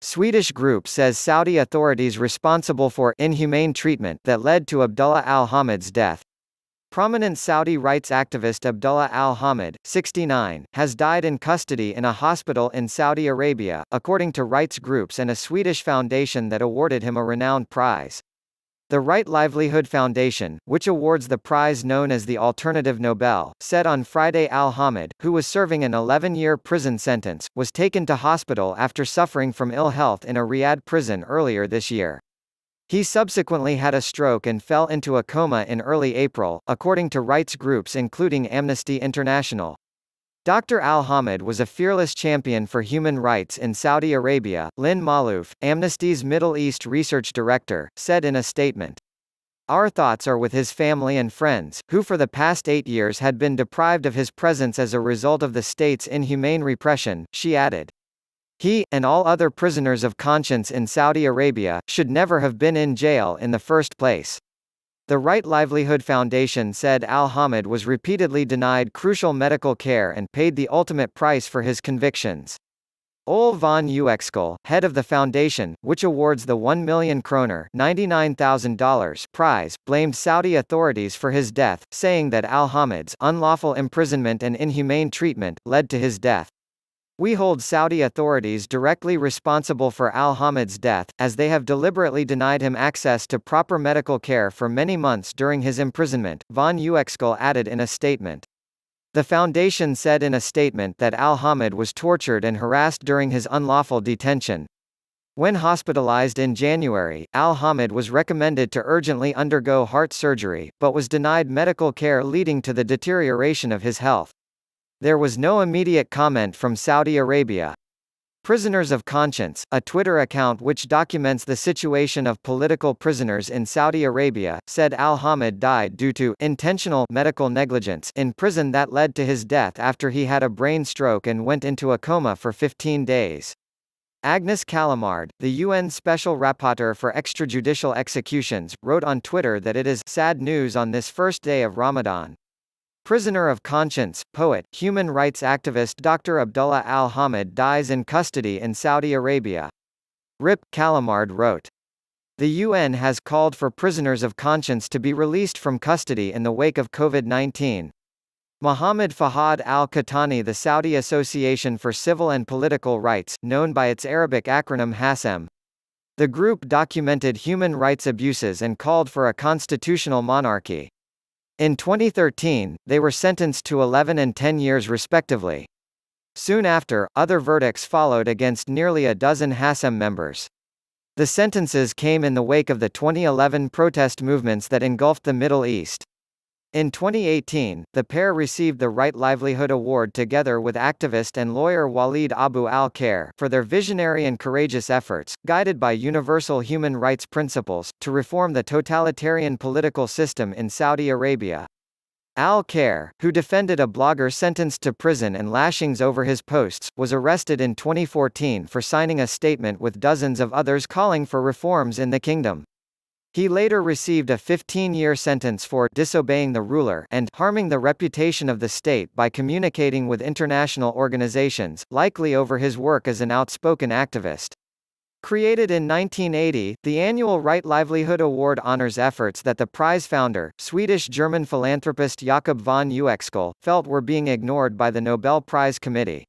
Swedish group says Saudi authorities responsible for inhumane treatment that led to Abdullah al-Hamid's death. Prominent Saudi rights activist Abdullah al-Hamid, 69, has died in custody in a hospital in Saudi Arabia, according to rights groups and a Swedish foundation that awarded him a renowned prize. The Right Livelihood Foundation, which awards the prize known as the Alternative Nobel, said on Friday al-Hamid, who was serving an 11-year prison sentence, was taken to hospital after suffering from ill health in a Riyadh prison earlier this year. He subsequently had a stroke and fell into a coma in early April, according to rights groups including Amnesty International. Dr. al-Hamid was a fearless champion for human rights in Saudi Arabia, Lynn Malouf, Amnesty's Middle East research director, said in a statement. Our thoughts are with his family and friends, who for the past 8 years had been deprived of his presence as a result of the state's inhumane repression, she added. He, and all other prisoners of conscience in Saudi Arabia, should never have been in jail in the first place. The Right Livelihood Foundation said al-Hamid was repeatedly denied crucial medical care and paid the ultimate price for his convictions. Ole van Uexkol, head of the foundation, which awards the 1 million kroner $99,000 prize, blamed Saudi authorities for his death, saying that al-Hamid's unlawful imprisonment and inhumane treatment led to his death. We hold Saudi authorities directly responsible for al-Hamid's death, as they have deliberately denied him access to proper medical care for many months during his imprisonment, van Uexkol added in a statement. The foundation said in a statement that al-Hamid was tortured and harassed during his unlawful detention. When hospitalized in January, al-Hamid was recommended to urgently undergo heart surgery, but was denied medical care leading to the deterioration of his health. There was no immediate comment from Saudi Arabia. Prisoners of Conscience, a Twitter account which documents the situation of political prisoners in Saudi Arabia, said al-Hamid died due to intentional medical negligence in prison that led to his death after he had a brain stroke and went into a coma for 15 days. Agnes Callamard, the UN Special Rapporteur for Extrajudicial Executions, wrote on Twitter that it is sad news on this first day of Ramadan. Prisoner of conscience, poet, human rights activist Dr. Abdullah al-Hamid dies in custody in Saudi Arabia. Rip. Callamard wrote. The UN has called for prisoners of conscience to be released from custody in the wake of COVID-19. Mohammed Fahad al-Qahtani, the Saudi Association for Civil and Political Rights, known by its Arabic acronym HASM. The group documented human rights abuses and called for a constitutional monarchy. In 2013, they were sentenced to 11 and 10 years respectively. Soon after, other verdicts followed against nearly a dozen HASM members. The sentences came in the wake of the 2011 protest movements that engulfed the Middle East. In 2018, the pair received the Right Livelihood Award together with activist and lawyer Walid Abu al-Khair for their visionary and courageous efforts, guided by universal human rights principles, to reform the totalitarian political system in Saudi Arabia. Al-Khair, who defended a blogger sentenced to prison and lashings over his posts, was arrested in 2014 for signing a statement with dozens of others calling for reforms in the kingdom. He later received a 15-year sentence for disobeying the ruler and harming the reputation of the state by communicating with international organizations, likely over his work as an outspoken activist. Created in 1980, the annual Right Livelihood Award honors efforts that the prize founder, Swedish-German philanthropist Jakob von Uexkol, felt were being ignored by the Nobel Prize Committee.